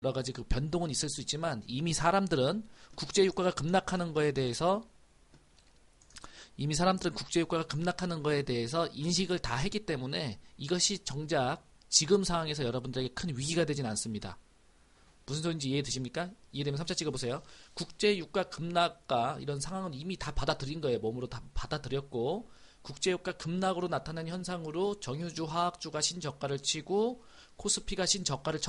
여러 가지 그 변동은 있을 수 있지만 이미 사람들은 국제유가가 급락하는 거에 대해서 인식을 다 했기 때문에 이것이 정작 지금 상황에서 여러분들에게 큰 위기가 되진 않습니다. 무슨 소리인지 이해되십니까? 이해되면 3차 찍어보세요. 국제유가 급락과 이런 상황은 이미 다 받아들인 거예요. 몸으로 다 받아들였고, 국제유가 급락으로 나타난 현상으로 정유주, 화학주가 신저가를 치고 코스피가 신저가를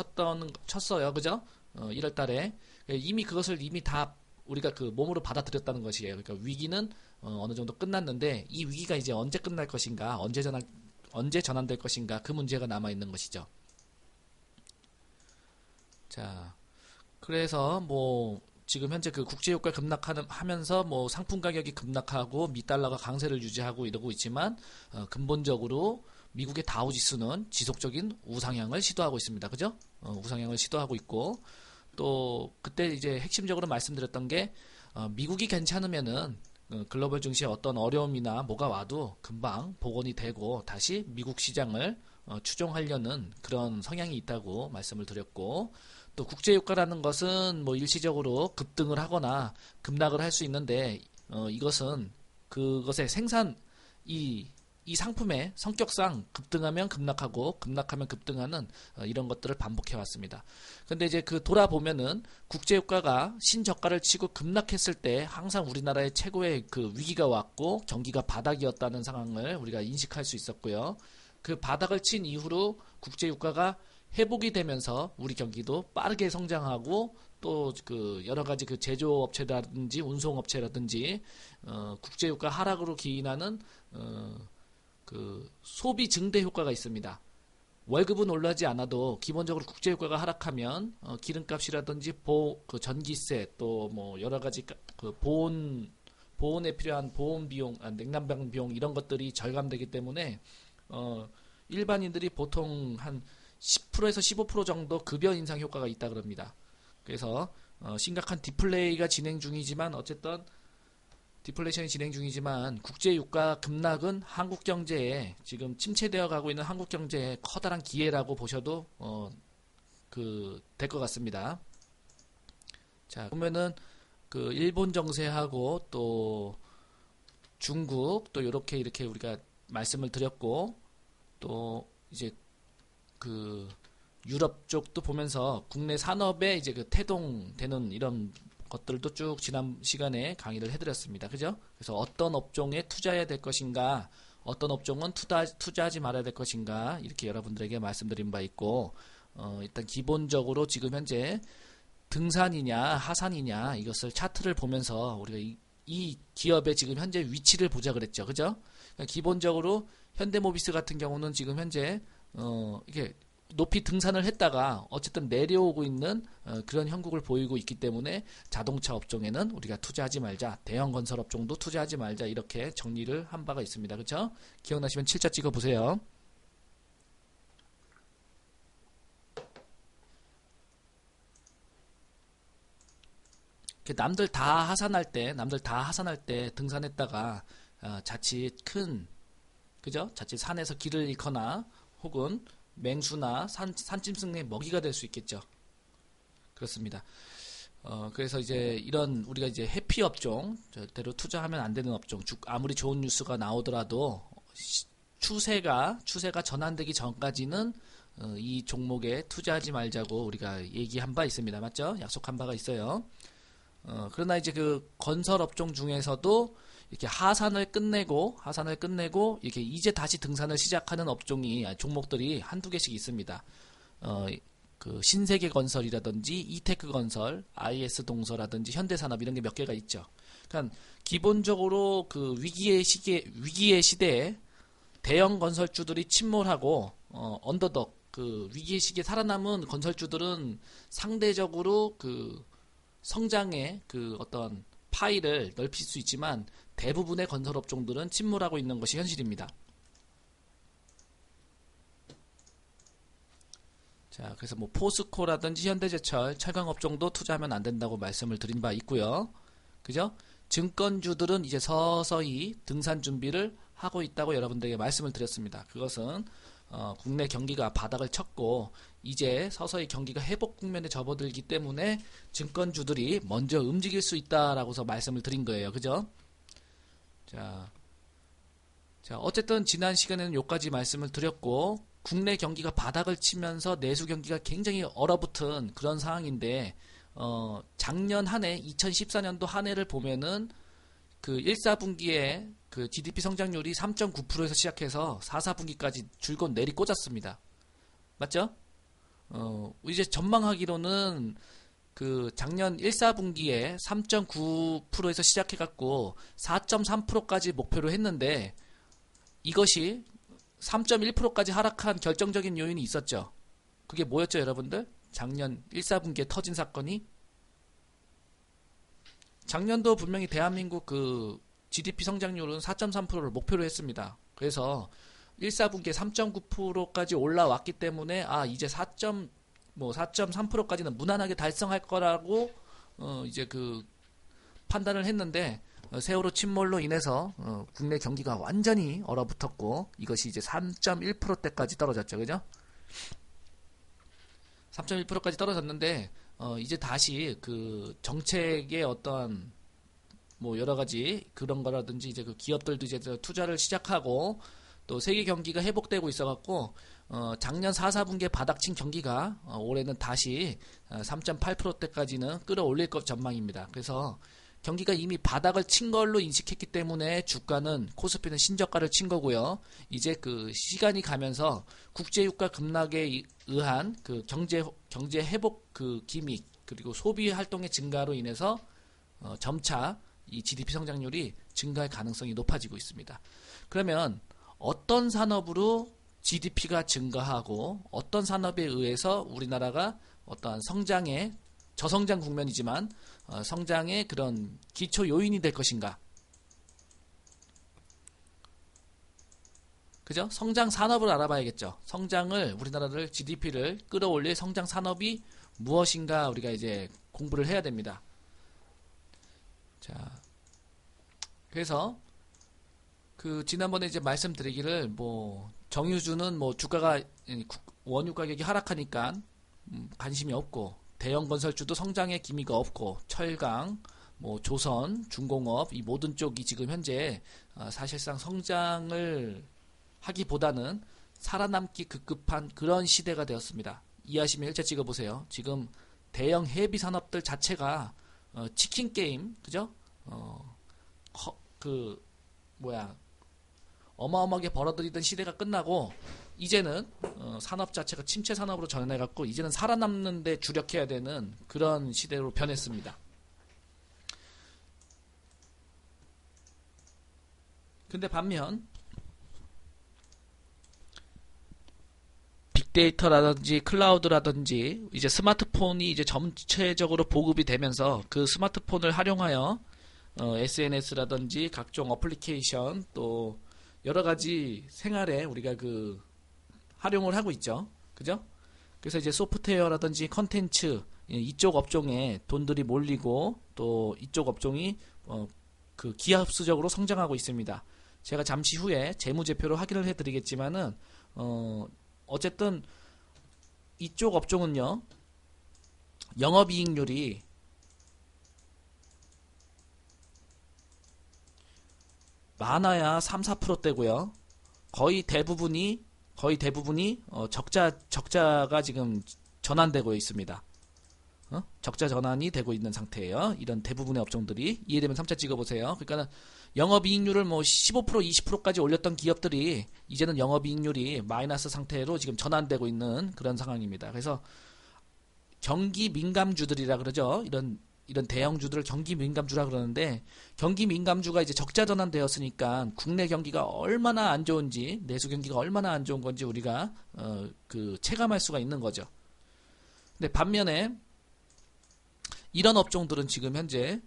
쳤어요. 그죠? 1월 달에. 이미 그것을 이미 다 우리가 그 몸으로 받아들였다는 것이에요. 그러니까 위기는 어느 정도 끝났는데 이 위기가 이제 언제 끝날 것인가, 언제 전환될 것인가, 그 문제가 남아있는 것이죠. 자, 그래서 뭐 지금 현재 그 국제유가 급락하면서 뭐 상품 가격이 급락하고 미달러가 강세를 유지하고 이러고 있지만 근본적으로 미국의 다우지수는 지속적인 우상향을 시도하고 있습니다. 그죠? 우상향을 시도하고 있고, 또 그때 이제 핵심적으로 말씀드렸던 게 미국이 괜찮으면은 글로벌 증시에 어떤 어려움이나 뭐가 와도 금방 복원이 되고 다시 미국 시장을 추종하려는 그런 성향이 있다고 말씀을 드렸고, 또 국제유가라는 것은 뭐 일시적으로 급등을 하거나 급락을 할 수 있는데 이것은 그것의 이 상품의 성격상 급등하면 급락하고 급락하면 급등하는 이런 것들을 반복해 왔습니다. 근데 이제 그 돌아보면은 국제유가가 신저가를 치고 급락했을 때 항상 우리나라의 최고의 그 위기가 왔고 경기가 바닥이었다는 상황을 우리가 인식할 수 있었고요. 그 바닥을 친 이후로 국제유가가 회복이 되면서 우리 경기도 빠르게 성장하고 또 그 여러 가지 그 제조업체라든지 운송업체라든지 국제유가 하락으로 기인하는 그 소비 증대 효과가 있습니다. 월급은 올라지 않아도 기본적으로 국제유가가 하락하면 기름값이라든지 그 전기세 또 뭐 여러 가지 그 보온에 필요한 보온 비용, 냉난방 비용 이런 것들이 절감되기 때문에 일반인들이 보통 한 10%에서 15% 정도 급여 인상 효과가 있다 그럽니다. 그래서 심각한 디플레이가 진행 중이지만 어쨌든 디플레이션이 진행 중이지만 국제유가 급락은 한국 경제에 지금 침체되어 가고 있는 한국 경제의 커다란 기회라고 보셔도 될 것 같습니다. 자, 보면은 그 일본 정세하고 또 중국 또 이렇게 우리가 말씀을 드렸고, 또 이제 그 유럽 쪽도 보면서 국내 산업에 이제 그 태동되는 이런 것들도 쭉 지난 시간에 강의를 해드렸습니다. 그죠? 그래서 어떤 업종에 투자해야 될 것인가, 어떤 업종은 투자하지 말아야 될 것인가, 이렇게 여러분들에게 말씀드린 바 있고, 일단 기본적으로 지금 현재 등산이냐 하산이냐 이것을 차트를 보면서 우리가 이 기업의 지금 현재 위치를 보자 그랬죠. 그죠? 그러니까 기본적으로 현대모비스 같은 경우는 지금 현재 이렇게 높이 등산을 했다가 어쨌든 내려오고 있는 그런 형국을 보이고 있기 때문에 자동차 업종에는 우리가 투자하지 말자, 대형 건설 업종도 투자하지 말자, 이렇게 정리를 한 바가 있습니다. 그렇죠? 기억나시면 7자 찍어 보세요. 남들 다 하산할 때 등산했다가 자칫 산에서 길을 잃거나 혹은 맹수나 산짐승의 먹이가 될 수 있겠죠. 그렇습니다. 그래서 이제 이런 우리가 이제 해피 업종, 절대로 투자하면 안 되는 업종, 아무리 좋은 뉴스가 나오더라도 추세가 전환되기 전까지는 이 종목에 투자하지 말자고 우리가 얘기한 바 있습니다. 맞죠? 약속한 바가 있어요. 그러나 이제 그 건설 업종 중에서도 이렇게 하산을 끝내고 이렇게 이제 다시 등산을 시작하는 종목들이 한두 개씩 있습니다. 그 신세계 건설이라든지 이테크 건설, IS 동서라든지 현대산업 이런 게 몇 개가 있죠. 그러니까 기본적으로 그 위기의 시대에 대형 건설주들이 침몰하고 언더독 그 위기의 시기에 살아남은 건설주들은 상대적으로 그 성장의 그 어떤 파이를 넓힐 수 있지만 대부분의 건설 업종들은 침몰하고 있는 것이 현실입니다. 자, 그래서 뭐 포스코라든지 현대제철, 철강 업종도 투자하면 안 된다고 말씀을 드린 바 있고요. 그죠? 증권주들은 이제 서서히 등산 준비를 하고 있다고 여러분들에게 말씀을 드렸습니다. 그것은 국내 경기가 바닥을 쳤고 이제 서서히 경기가 회복 국면에 접어들기 때문에 증권주들이 먼저 움직일 수 있다라고서 말씀을 드린 거예요. 그죠? 자, 어쨌든 지난 시간에는 여기까지 말씀을 드렸고, 국내 경기가 바닥을 치면서 내수 경기가 굉장히 얼어붙은 그런 상황인데, 작년 한 해, 2014년도 한 해를 보면은 그 1, 4분기에 그 GDP 성장률이 3.9%에서 시작해서 4, 4분기까지 줄곧 내리꽂았습니다. 맞죠? 이제 전망하기로는 그 작년 1, 4분기에 3.9%에서 시작해갖고 4.3%까지 목표로 했는데 이것이 3.1%까지 하락한 결정적인 요인이 있었죠. 그게 뭐였죠, 여러분들? 작년 1, 4분기에 터진 사건이 작년도 분명히 대한민국 그 GDP 성장률은 4.3%를 목표로 했습니다. 그래서 1, 4분기에 3.9%까지 올라왔기 때문에 이제 4.3%까지는 무난하게 달성할 거라고 이제 그 판단을 했는데 세월호 침몰로 인해서 국내 경기가 완전히 얼어붙었고 이것이 이제 3.1%대까지 떨어졌죠. 그죠? 3.1%까지 떨어졌는데 이제 다시 그 정책의 어떠한 뭐 여러 가지 그런 거라든지 이제 그 기업들도 이제 투자를 시작하고 또 세계 경기가 회복되고 있어갖고 작년 4, 4분기에 바닥친 경기가 올해는 다시 3.8%대까지는 끌어올릴 것 전망입니다. 그래서 경기가 이미 바닥을 친 걸로 인식했기 때문에 주가는 코스피는 신저가를 친 거고요. 이제 그 시간이 가면서 국제유가 급락에 의한 그 경제 회복 그 기믹 그리고 소비 활동의 증가로 인해서 점차 이 GDP 성장률이 증가할 가능성이 높아지고 있습니다. 그러면 어떤 산업으로 GDP가 증가하고 어떤 산업에 의해서 우리나라가 어떠한 성장의 저성장 국면이지만 성장의 그런 기초 요인이 될 것인가? 그죠? 성장 산업을 알아봐야겠죠. 성장을 우리나라를 GDP를 끌어올릴 성장 산업이 무엇인가 우리가 이제 공부를 해야 됩니다. 자, 그래서 그 지난번에 이제 말씀드리기를 뭐 정유주는 뭐 주가가 원유 가격이 하락하니까 관심이 없고 대형 건설주도 성장의 기미가 없고 철강, 뭐 조선, 중공업 이 모든 쪽이 지금 현재 사실상 성장을 하기보다는 살아남기 급급한 그런 시대가 되었습니다. 이해하시면 일자 찍어보세요. 지금 대형 헤비 산업들 자체가 치킨 게임, 그죠? 어마어마하게 벌어들이던 시대가 끝나고 이제는 산업 자체가 침체 산업으로 전환해갖고 이제는 살아남는 데 주력해야 되는 그런 시대로 변했습니다. 근데 반면 빅데이터라든지 클라우드라든지 이제 스마트폰이 이제 전체적으로 보급이 되면서 그 스마트폰을 활용하여 SNS라든지 각종 어플리케이션 또 여러 가지 생활에 우리가 그 활용을 하고 있죠. 그죠? 그래서 이제 소프트웨어라든지 컨텐츠 이쪽 업종에 돈들이 몰리고 또 이쪽 업종이 그 기하급수적으로 성장하고 있습니다. 제가 잠시 후에 재무제표로 확인을 해드리겠지만은 어쨌든 이쪽 업종은요 영업이익률이 많아야 3, 4%대고요. 거의 대부분이 적자가 지금 전환되고 있습니다. 적자 전환이 되고 있는 상태예요. 이런 대부분의 업종들이 이해되면 3차 찍어보세요. 그러니까 영업이익률을 뭐 15%, 20%까지 올렸던 기업들이 이제는 영업이익률이 마이너스 상태로 지금 전환되고 있는 그런 상황입니다. 그래서 경기 민감주들이라 그러죠. 이런 대형주들을 경기 민감주라 그러는데 경기 민감주가 이제 적자 전환되었으니까 국내 경기가 얼마나 안 좋은지 내수 경기가 얼마나 안 좋은 건지 우리가 그 체감할 수가 있는 거죠. 근데 반면에 이런 업종들은 지금 현재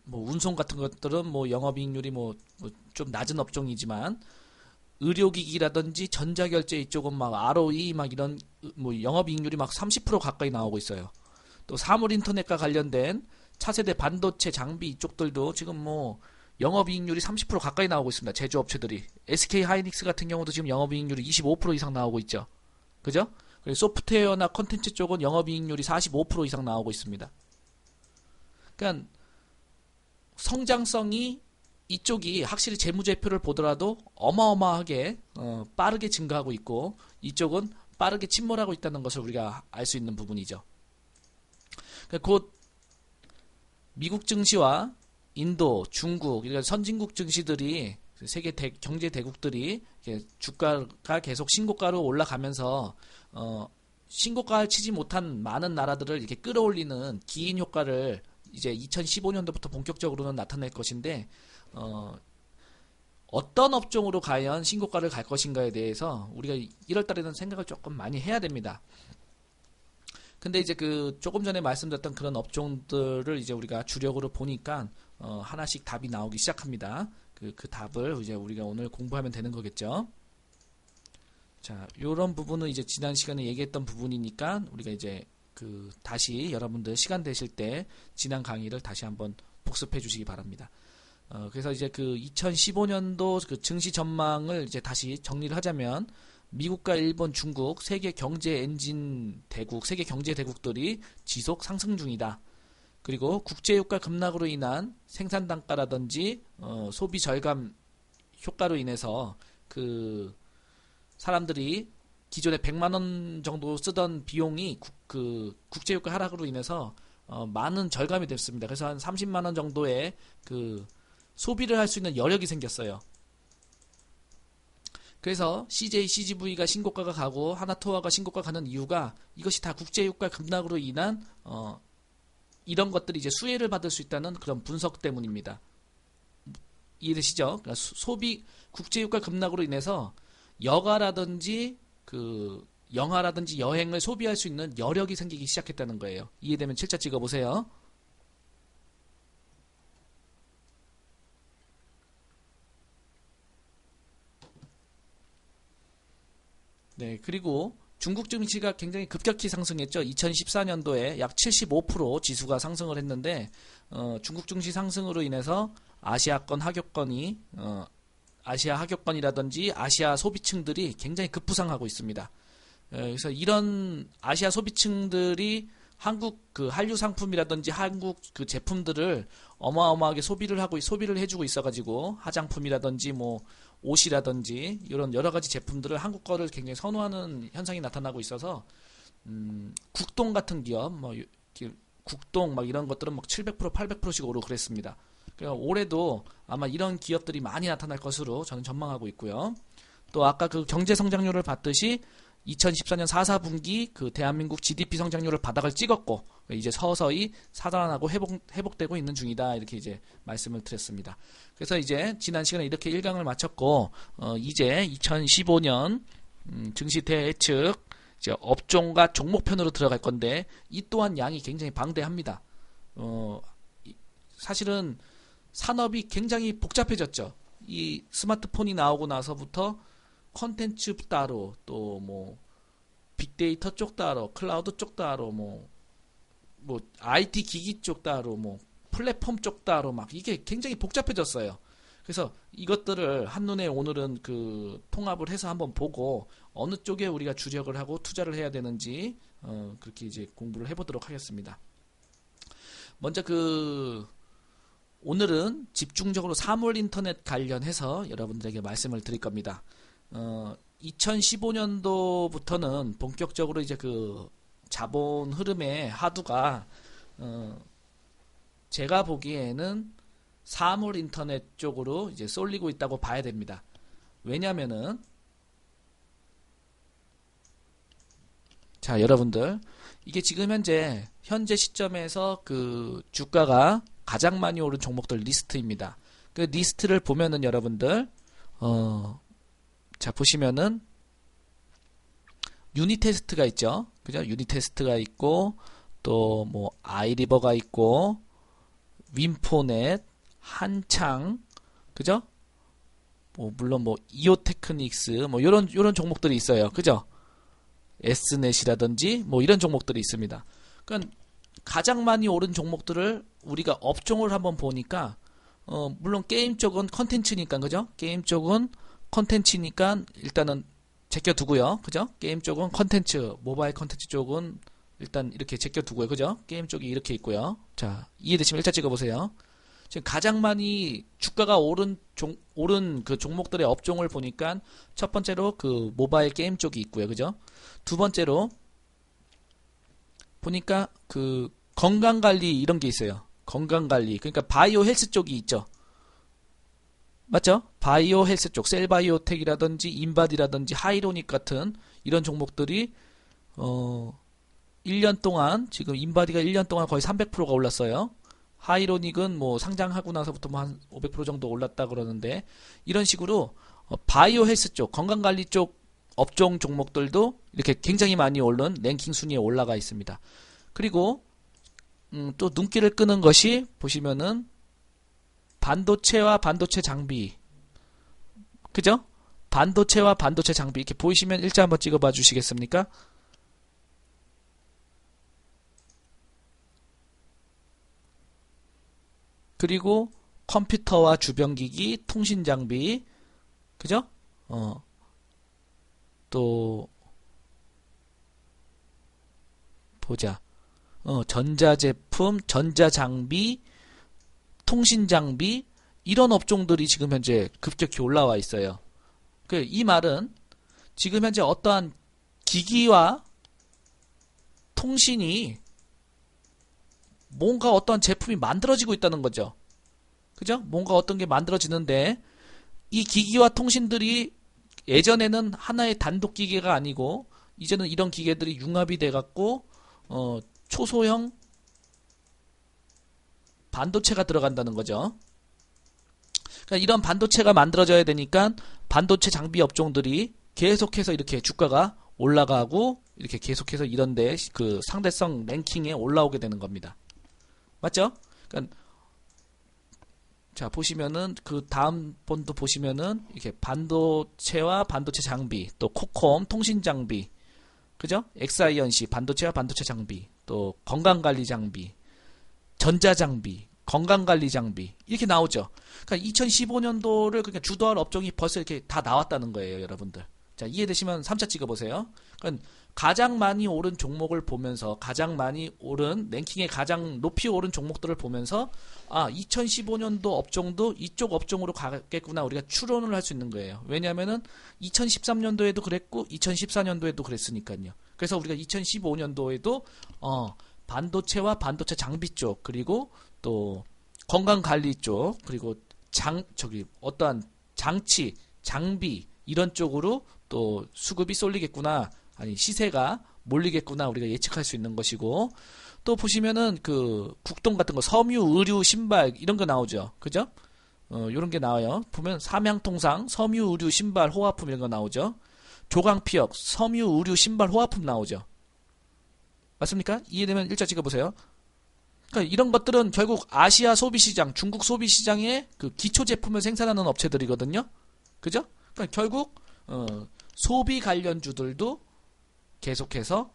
뭐 운송 같은 것들은 뭐 영업이익률이 뭐 좀 낮은 업종이지만 의료기기라든지 전자결제 이쪽은 막 ROE 막 이런 뭐 영업이익률이 막 30% 가까이 나오고 있어요. 또 사물인터넷과 관련된 차세대 반도체 장비 이쪽들도 지금 뭐 영업이익률이 30% 가까이 나오고 있습니다. 제조업체들이 SK 하이닉스 같은 경우도 지금 영업이익률이 25% 이상 나오고 있죠. 그죠? 그리고 소프트웨어나 컨텐츠 쪽은 영업이익률이 45% 이상 나오고 있습니다. 그러니까 성장성이 이쪽이 확실히 재무제표를 보더라도 어마어마하게 빠르게 증가하고 있고 이쪽은 빠르게 침몰하고 있다는 것을 우리가 알 수 있는 부분이죠. 그러니까 곧 미국 증시와 인도, 중국, 그러니까 선진국 증시들이 세계 경제 대국들이 주가가 계속 신고가로 올라가면서 신고가를 치지 못한 많은 나라들을 이렇게 끌어올리는 기인 효과를 이제 2015년도부터 본격적으로는 나타낼 것인데 어떤 업종으로 과연 신고가를 갈 것인가에 대해서 우리가 1월 달에는 생각을 조금 많이 해야 됩니다. 근데 이제 그 조금 전에 말씀드렸던 그런 업종들을 이제 우리가 주력으로 보니까 하나씩 답이 나오기 시작합니다. 그 답을 이제 우리가 오늘 공부하면 되는 거겠죠. 자, 요런 부분은 이제 지난 시간에 얘기했던 부분이니까 우리가 이제 다시 여러분들 시간 되실 때 지난 강의를 다시 한번 복습해 주시기 바랍니다. 그래서 이제 2015년도 그 증시 전망을 이제 다시 정리를 하자면 미국과 일본, 중국 세계 경제 엔진 대국, 세계 경제 대국들이 지속 상승 중이다. 그리고 국제유가 급락으로 인한 생산 단가라든지 소비 절감 효과로 인해서 사람들이 기존에 100만 원 정도 쓰던 비용이 국제유가 하락으로 인해서 많은 절감이 됐습니다. 그래서 한 30만 원 정도의 소비를 할 수 있는 여력이 생겼어요. 그래서 CJ, CGV가 신고가가 가고 하나토어가 신고가 가는 이유가 이것이 다 국제유가 급락으로 인한 이런 것들이 이제 수혜를 받을 수 있다는 그런 분석 때문입니다. 이해되시죠? 그러니까 국제유가 급락으로 인해서 여가라든지 영화라든지 여행을 소비할 수 있는 여력이 생기기 시작했다는 거예요. 이해되면 7자 찍어보세요. 네, 그리고 중국 증시가 굉장히 급격히 상승했죠. 2014년도에 약 75% 지수가 상승을 했는데 중국 증시 상승으로 인해서 아시아권 하격권이 아시아 하격권이라든지 아시아 소비층들이 굉장히 급부상하고 있습니다. 그래서 이런 아시아 소비층들이 한국 한류 상품이라든지 한국 제품들을 어마어마하게 소비를 해주고 있어가지고 화장품이라든지 뭐 옷이라든지 이런 여러 가지 제품들을 한국 거를 굉장히 선호하는 현상이 나타나고 있어서 국동 같은 기업 국동 막 이런 것들은 막 700% 800%씩 오르고 그랬습니다. 그러니까 올해도 아마 이런 기업들이 많이 나타날 것으로 저는 전망하고 있고요. 또 아까 경제 성장률을 봤듯이 2014년 4, 4분기 대한민국 GDP 성장률을 바닥을 찍었고 이제 서서히 살아나고 회복되고 있는 중이다 이렇게 이제 말씀을 드렸습니다. 그래서 이제 지난 시간에 이렇게 1강을 마쳤고 이제 2015년 증시 대예측 이제 업종과 종목편으로 들어갈 건데 이 또한 양이 굉장히 방대합니다. 사실은 산업이 굉장히 복잡해졌죠. 이 스마트폰이 나오고 나서부터 컨텐츠 따로 또 뭐 빅데이터 쪽 따로 클라우드 쪽 따로 뭐 IT 기기 쪽 따로 뭐 플랫폼 쪽 따로 막 이게 굉장히 복잡해졌어요. 그래서 이것들을 한눈에 오늘은 통합을 해서 한번 보고 어느 쪽에 우리가 주력을 하고 투자를 해야 되는지 그렇게 이제 공부를 해보도록 하겠습니다. 먼저 오늘은 집중적으로 사물 인터넷 관련해서 여러분들에게 말씀을 드릴 겁니다. 2015년도부터는 본격적으로 이제 자본 흐름의 하두가 제가 보기에는 사물 인터넷 쪽으로 이제 쏠리고 있다고 봐야 됩니다. 왜냐면은 자, 여러분들 이게 지금 현재 시점에서 주가가 가장 많이 오른 종목들 리스트입니다. 그 리스트를 보면은 여러분들 자, 보시면은 유니테스트가 있죠. 그죠? 유니테스트가 있고 또 뭐 아이리버가 있고 윈포넷, 한창, 그죠? 물론 이오테크닉스 요런 종목들이 있어요. 그죠? S넷이라든지 이런 종목들이 있습니다. 그러니까 가장 많이 오른 종목들을 우리가 업종을 한번 보니까 물론 게임 쪽은 컨텐츠니까 그죠? 게임 쪽은 컨텐츠니까 일단은 제껴두고요. 그죠? 게임 쪽은 컨텐츠, 모바일 컨텐츠 쪽은 일단 이렇게 제껴두고요. 그죠? 게임 쪽이 이렇게 있고요. 자, 이해되시면 일자 찍어보세요. 지금 가장 많이 주가가 오른 그 종목들의 업종을 보니까 첫 번째로 그 모바일 게임 쪽이 있고요. 그죠? 두 번째로 보니까 그 건강관리 이런 게 있어요. 건강관리. 그러니까 바이오 헬스 쪽이 있죠. 맞죠? 바이오 헬스 쪽, 셀바이오텍이라든지 인바디라든지 하이로닉 같은 이런 종목들이 1년 동안 지금 인바디가 1년 동안 거의 300%가 올랐어요. 하이로닉은 뭐 상장하고 나서부터 뭐 한 500% 정도 올랐다 그러는데 이런 식으로 바이오 헬스 쪽, 건강관리 쪽 업종 종목들도 이렇게 굉장히 많이 오른 랭킹 순위에 올라가 있습니다. 그리고 또 눈길을 끄는 것이 보시면은 반도체와 반도체 장비, 그죠? 반도체와 반도체 장비 이렇게 보이시면 일자 한번 찍어봐 주시겠습니까? 그리고 컴퓨터와 주변기기, 통신 장비, 그죠? 또 보자. 전자제품, 전자장비, 통신장비 이런 업종들이 지금 현재 급격히 올라와 있어요. 이 말은 지금 현재 어떠한 기기와 통신이 뭔가 어떠한 제품이 만들어지고 있다는 거죠. 그죠? 뭔가 어떤 게 만들어지는데 이 기기와 통신들이 예전에는 하나의 단독 기계가 아니고 이제는 이런 기계들이 융합이 돼 갖고 초소형 반도체가 들어간다는 거죠. 그러니까 이런 반도체가 만들어져야 되니까 반도체 장비 업종들이 계속해서 이렇게 주가가 올라가고 이렇게 계속해서 이런데 그 상대성 랭킹에 올라오게 되는 겁니다. 맞죠? 그러니까 자 보시면은 그 다음 번도 보시면은 이렇게 반도체와 반도체 장비, 또 코콤 통신 장비, 그죠? 엑사이언시 반도체와 반도체 장비, 또 건강관리 장비, 전자장비, 건강관리 장비 이렇게 나오죠. 그러니까 2015년도를 그러니까 주도할 업종이 벌써 이렇게 다 나왔다는 거예요, 여러분들. 자, 이해되시면 3차 찍어보세요. 그러니까 가장 많이 오른 종목을 보면서 가장 많이 오른 랭킹에 가장 높이 오른 종목들을 보면서 2015년도 업종도 이쪽 업종으로 가겠구나 우리가 추론을 할 수 있는 거예요. 왜냐하면은 2013년도에도 그랬고 2014년도에도 그랬으니까요. 그래서 우리가 2015년도에도 반도체와 반도체 장비 쪽 그리고 또 건강관리 쪽 그리고 어떠한 장치 장비 이런 쪽으로 또 수급이 쏠리겠구나 아니 시세가 몰리겠구나 우리가 예측할 수 있는 것이고 또 보시면은 그 국동 같은 거 섬유 의류 신발 이런 거 나오죠. 그죠? 요런 게 나와요. 보면 삼양통상 섬유 의류 신발 호화품 이런 거 나오죠. 조강피역 섬유 의류 신발 호화품 나오죠. 맞습니까? 이해되면 일자 찍어보세요. 그러니까 이런 것들은 결국 아시아 소비시장, 중국 소비시장의 그 기초 제품을 생산하는 업체들이거든요. 그죠? 그러니까 결국 소비 관련주들도 계속해서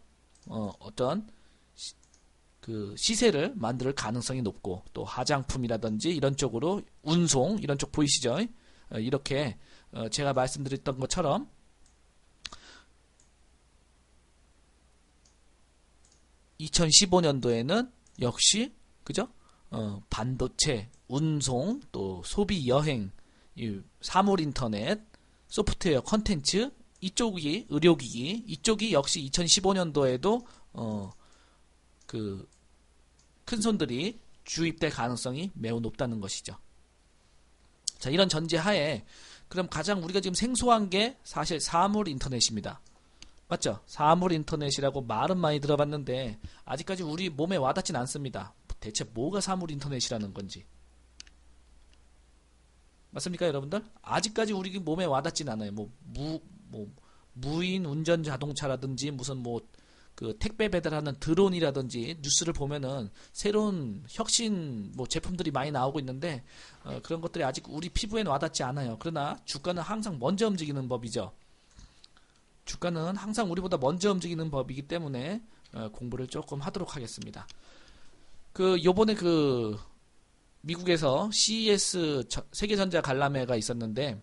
어떤 그 시세를 만들 가능성이 높고 또 화장품이라든지 이런 쪽으로 운송 이런 쪽 보이시죠? 이렇게 제가 말씀드렸던 것처럼 2015년도에는 역시 그죠? 반도체, 운송, 또 소비 여행, 사물 인터넷, 소프트웨어 컨텐츠 이쪽이 의료기기 이쪽이 역시 2015년도에도 그 큰손들이 주입될 가능성이 매우 높다는 것이죠. 자, 이런 전제하에 그럼 가장 우리가 지금 생소한 게 사실 사물 인터넷입니다. 맞죠? 사물 인터넷이라고 말은 많이 들어봤는데 아직까지 우리 몸에 와닿진 않습니다. 대체 뭐가 사물 인터넷이라는 건지. 맞습니까, 여러분들? 아직까지 우리 몸에 와닿진 않아요. 무인 운전 자동차라든지 무슨 그 택배 배달하는 드론이라든지 뉴스를 보면은 새로운 혁신 제품들이 많이 나오고 있는데 그런 것들이 아직 우리 피부에는 와닿지 않아요. 그러나 주가는 항상 먼저 움직이는 법이죠. 주가는 항상 우리보다 먼저 움직이는 법이기 때문에 공부를 조금 하도록 하겠습니다. 요번에 미국에서 CES 세계전자 관람회가 있었는데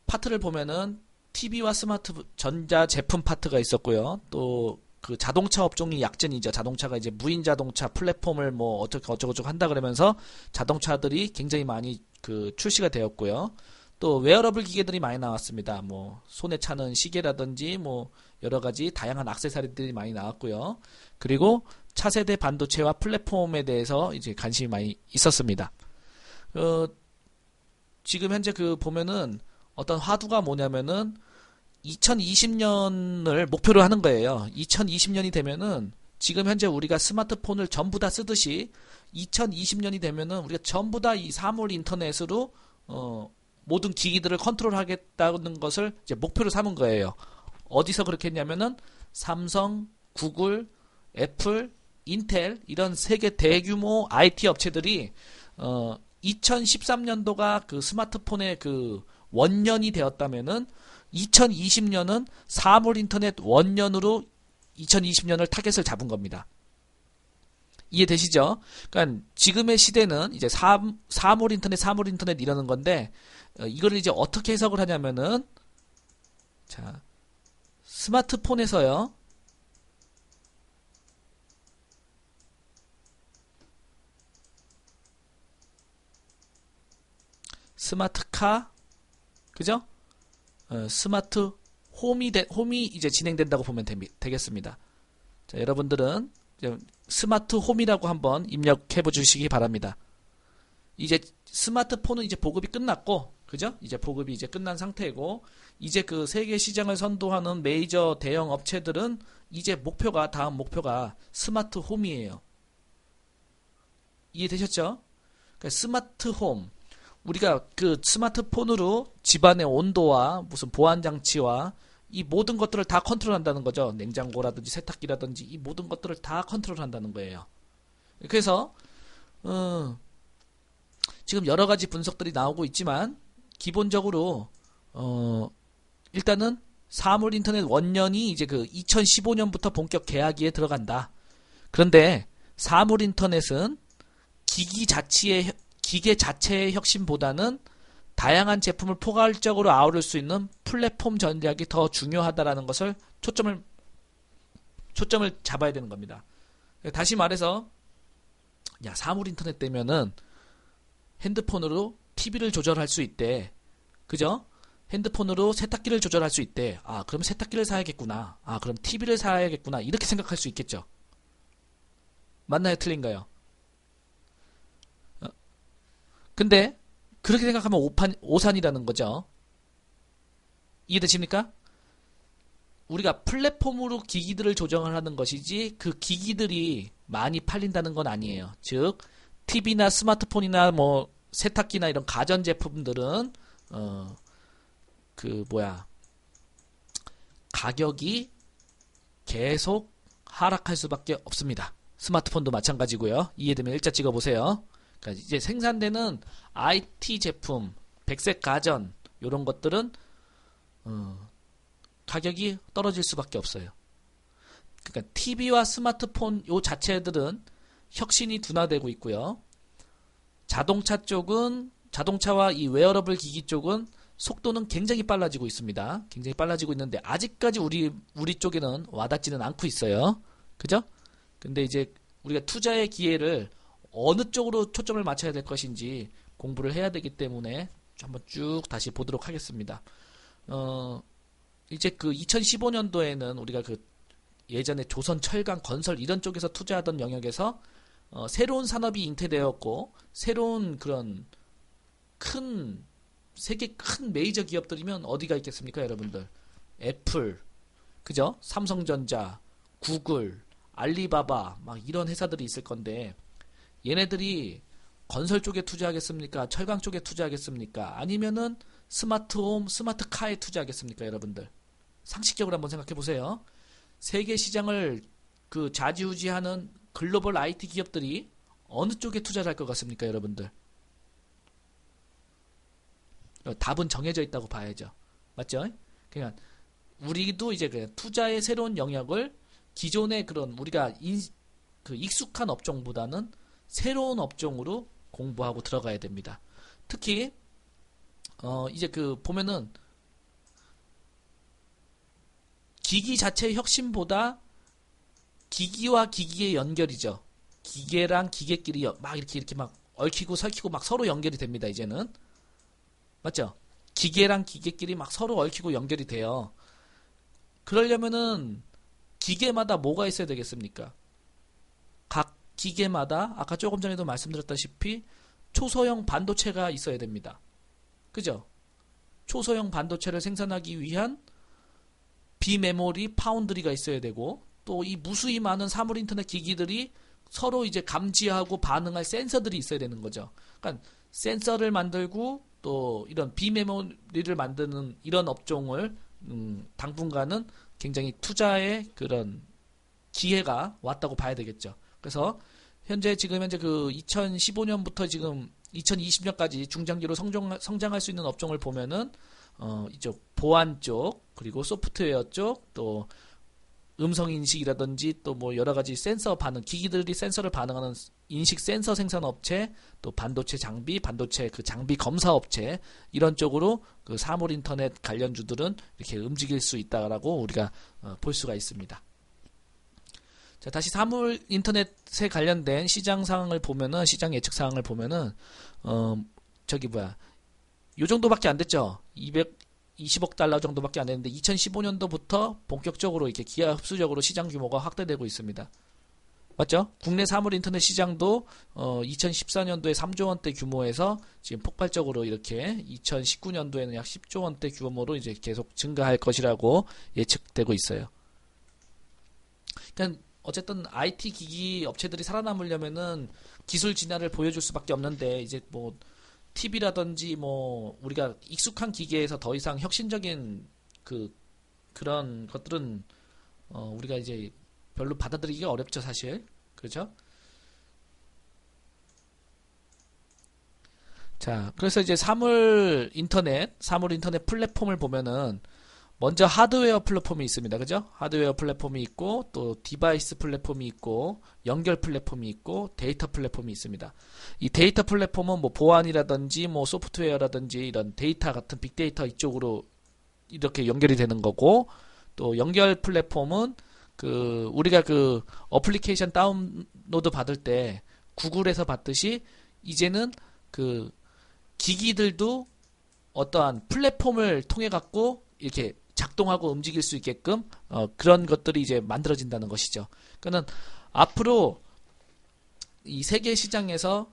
파트를 보면은 TV와 스마트 전자 제품 파트가 있었고요. 또 그 자동차 업종이 약진이죠. 자동차가 이제 무인 자동차 플랫폼을 뭐 어쩌고 저쩌고 한다 그러면서 자동차들이 굉장히 많이 그 출시가 되었고요. 또 웨어러블 기계들이 많이 나왔습니다. 뭐 손에 차는 시계라든지 뭐 여러 가지 다양한 액세서리들이 많이 나왔고요. 그리고 차세대 반도체와 플랫폼에 대해서 이제 관심이 많이 있었습니다. 지금 현재 그 보면은 어떤 화두가 뭐냐면은 2020년을 목표로 하는 거예요. 2020년이 되면은 지금 현재 우리가 스마트폰을 전부 다 쓰듯이 2020년이 되면은 우리가 전부 다 이 사물 인터넷으로 모든 기기들을 컨트롤하겠다는 것을 이제 목표로 삼은 거예요. 어디서 그렇게 했냐면은 삼성, 구글, 애플, 인텔 이런 세계 대규모 IT 업체들이 2013년도가 그 스마트폰의 그 원년이 되었다면은 2020년은 사물 인터넷 원년으로 2020년을 타겟을 잡은 겁니다. 이해되시죠? 그러니까 지금의 시대는 이제 사물 인터넷 이러는 건데 이거를 이제 어떻게 해석을 하냐면은 자, 스마트폰에서요. 스마트카 그죠? 스마트 홈이 이제 진행된다고 보면 되겠습니다. 자, 여러분들은 이제 스마트 홈이라고 한번 입력해 주시기 바랍니다. 이제 스마트폰은 이제 보급이 끝났고, 그죠? 이제 보급이 이제 끝난 상태고, 이제 그 세계 시장을 선도하는 메이저 대형 업체들은 이제 다음 목표가 스마트 홈이에요. 이해되셨죠? 그러니까 스마트 홈. 우리가 그 스마트폰으로 집안의 온도와 무슨 보안 장치와 이 모든 것들을 다 컨트롤한다는 거죠. 냉장고라든지 세탁기라든지 이 모든 것들을 다 컨트롤한다는 거예요. 그래서 지금 여러 가지 분석들이 나오고 있지만 기본적으로 일단은 사물 인터넷 원년이 이제 그 2015년부터 본격 계약기에 들어간다. 그런데 사물 인터넷은 기계 자체의 혁신보다는 다양한 제품을 포괄적으로 아우를 수 있는 플랫폼 전략이 더 중요하다라는 것을 초점을 잡아야 되는 겁니다. 다시 말해서 사물 인터넷 되면은 핸드폰으로 TV를 조절할 수 있대. 그죠? 핸드폰으로 세탁기를 조절할 수 있대. 아, 그럼 세탁기를 사야겠구나. 아, 그럼 TV를 사야겠구나. 이렇게 생각할 수 있겠죠. 맞나요? 틀린가요? 근데 그렇게 생각하면 오산이라는 거죠. 이해되십니까? 우리가 플랫폼으로 기기들을 조정을 하는 것이지 그 기기들이 많이 팔린다는 건 아니에요. 즉 TV나 스마트폰이나 뭐 세탁기나 이런 가전 제품들은 가격이 계속 하락할 수밖에 없습니다. 스마트폰도 마찬가지고요. 이해되면 일자 찍어보세요. 그러니까 이제 생산되는 IT 제품, 백색 가전 이런 것들은 가격이 떨어질 수밖에 없어요. 그러니까 TV와 스마트폰 요 자체들은 혁신이 둔화되고 있고요. 자동차와 이 웨어러블 기기 쪽은 속도는 굉장히 빨라지고 있습니다. 굉장히 빨라지고 있는데 아직까지 우리 쪽에는 와닿지는 않고 있어요. 그죠? 근데 이제 우리가 투자의 기회를 어느 쪽으로 초점을 맞춰야 될 것인지 공부를 해야 되기 때문에 한번 쭉 다시 보도록 하겠습니다. 이제 그 2015년도에는 우리가 그 예전에 조선 철강 건설 이런 쪽에서 투자하던 영역에서 새로운 산업이 잉태되었고 새로운 그런 세계 큰 메이저 기업들이면 어디가 있겠습니까, 여러분들? 애플, 그죠? 삼성전자, 구글, 알리바바 막 이런 회사들이 있을 건데 얘네들이 건설 쪽에 투자하겠습니까? 철강 쪽에 투자하겠습니까? 아니면은 스마트홈, 스마트카에 투자하겠습니까, 여러분들? 상식적으로 한번 생각해 보세요. 세계 시장을 그 좌지우지하는 글로벌 IT 기업들이 어느 쪽에 투자를 할 것 같습니까, 여러분들? 답은 정해져 있다고 봐야죠. 맞죠? 그러니까 우리도 이제 그 투자의 새로운 영역을 기존의 그런 우리가 익숙한 업종보다는 새로운 업종으로 공부하고 들어가야 됩니다. 특히 이제 그 보면은 기기 자체의 혁신보다 기기와 기기의 연결이죠. 기계랑 기계끼리 막 이렇게 막 얽히고 설키고 막 서로 연결이 됩니다. 이제는 맞죠? 기계랑 기계끼리 막 서로 얽히고 연결이 돼요. 그러려면은 기계마다 뭐가 있어야 되겠습니까? 각 기계마다 아까 조금 전에도 말씀드렸다시피 초소형 반도체가 있어야 됩니다. 그죠? 초소형 반도체를 생산하기 위한 비메모리 파운드리가 있어야 되고 또 이 무수히 많은 사물 인터넷 기기들이 서로 이제 감지하고 반응할 센서들이 있어야 되는 거죠. 그러니까 센서를 만들고 또 이런 비메모리를 만드는 이런 업종을 당분간은 굉장히 투자의 그런 기회가 왔다고 봐야 되겠죠. 그래서 지금 현재 그 2015년부터 지금 2020년까지 중장기로 성장할 수 있는 업종을 보면은 이쪽 보안 쪽 그리고 소프트웨어 쪽 또 음성 인식이라든지 또 뭐 여러 가지 센서 반응 기기들이 센서를 반응하는 인식 센서 생산 업체 또 반도체 장비 반도체 그 장비 검사 업체 이런 쪽으로 그 사물 인터넷 관련주들은 이렇게 움직일 수 있다라고 우리가 볼 수가 있습니다. 자, 다시 사물 인터넷에 관련된 시장 상황을 보면은 시장 예측 상황을 보면은 요 정도밖에 안 됐죠. 220억 달러 정도밖에 안 됐는데 2015년도부터 본격적으로 이렇게 기하 흡수적으로 시장 규모가 확대되고 있습니다. 맞죠? 국내 사물 인터넷 시장도 2014년도에 3조 원대 규모에서 지금 폭발적으로 이렇게 2019년도에는 약 10조 원대 규모로 이제 계속 증가할 것이라고 예측되고 있어요. 그러니까 어쨌든 IT 기기 업체들이 살아남으려면은 기술 진화를 보여줄 수밖에 없는데 이제 뭐 TV라든지 뭐 우리가 익숙한 기계에서 더 이상 혁신적인 그런 것들은 우리가 이제 별로 받아들이기가 어렵죠, 사실. 그렇죠? 자, 그래서 이제 사물 인터넷 플랫폼을 보면은 먼저 하드웨어 플랫폼이 있습니다. 그죠? 하드웨어 플랫폼이 있고 또 디바이스 플랫폼이 있고 연결 플랫폼이 있고 데이터 플랫폼이 있습니다. 이 데이터 플랫폼은 뭐 보안이라든지 뭐 소프트웨어라든지 이런 데이터 같은 빅데이터 이쪽으로 이렇게 연결이 되는 거고 또 연결 플랫폼은 우리가 그 어플리케이션 다운로드 받을 때 구글에서 받듯이 이제는 그 기기들도 어떠한 플랫폼을 통해 갖고 이렇게 작동하고 움직일 수 있게끔 그런 것들이 이제 만들어진다는 것이죠. 그러니까 앞으로 이 세계 시장에서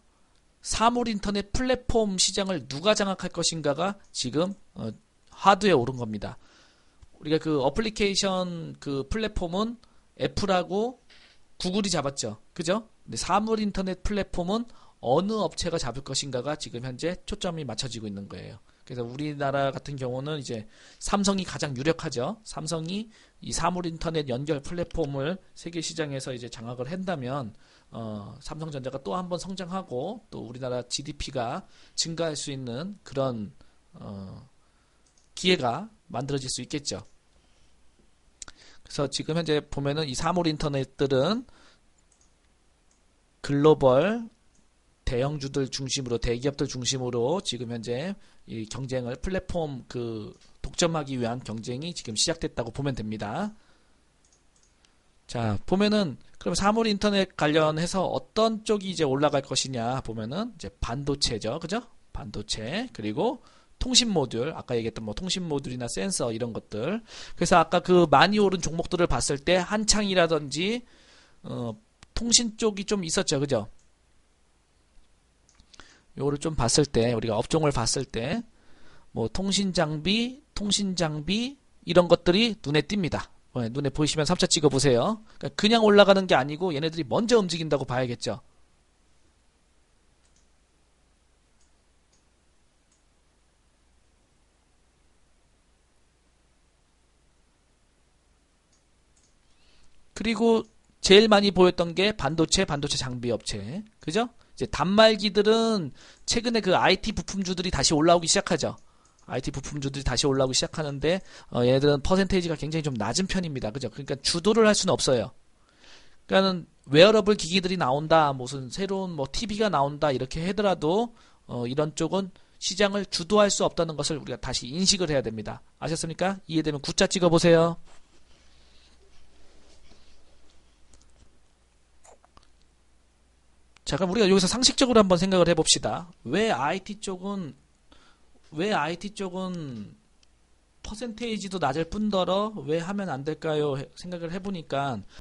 사물 인터넷 플랫폼 시장을 누가 장악할 것인가가 지금 하드에 오른 겁니다. 우리가 그 어플리케이션 그 플랫폼은 애플하고 구글이 잡았죠. 그죠? 근데 사물 인터넷 플랫폼은 어느 업체가 잡을 것인가가 지금 현재 초점이 맞춰지고 있는 거예요. 그래서 우리나라 같은 경우는 이제 삼성이 가장 유력하죠. 삼성이 이 사물 인터넷 연결 플랫폼을 세계 시장에서 이제 장악을 한다면 삼성전자가 또 한 번 성장하고 또 우리나라 GDP가 증가할 수 있는 그런 기회가 만들어질 수 있겠죠. 그래서 지금 현재 보면은 이 사물 인터넷들은 글로벌 대형주들 중심으로 대기업들 중심으로 지금 현재 이 경쟁을 플랫폼 독점하기 위한 경쟁이 지금 시작됐다고 보면 됩니다. 자, 보면은 그럼 사물 인터넷 관련해서 어떤 쪽이 이제 올라갈 것이냐 보면은 이제 반도체죠. 그죠? 반도체 그리고 통신 모듈 아까 얘기했던 뭐 통신 모듈이나 센서 이런 것들. 그래서 아까 그 많이 오른 종목들을 봤을 때 한창이라든지 통신 쪽이 좀 있었죠. 그죠? 요거를 좀 봤을 때 우리가 업종을 봤을 때 뭐 통신 장비 이런 것들이 눈에 띕니다. 눈에 보이시면 3차 찍어 보세요. 그러니까 그냥 올라가는 게 아니고 얘네들이 먼저 움직인다고 봐야겠죠. 그리고 제일 많이 보였던 게 반도체 장비 업체. 그죠? 이제 단말기들은 최근에 그 IT 부품주들이 다시 올라오기 시작하죠. IT 부품주들이 다시 올라오기 시작하는데 얘네들은 퍼센테이지가 굉장히 좀 낮은 편입니다. 그죠? 그러니까 주도를 할 수는 없어요. 그러니까는 웨어러블 기기들이 나온다, 무슨 새로운 뭐 TV가 나온다 이렇게 하더라도 이런 쪽은 시장을 주도할 수 없다는 것을 우리가 다시 인식을 해야 됩니다. 아셨습니까? 이해되면 9자 찍어 보세요. 자, 그럼 우리가 여기서 상식적으로 한번 생각을 해봅시다. 왜 IT 쪽은 퍼센테이지도 낮을 뿐더러 왜 하면 안 될까요? 생각을 해보니까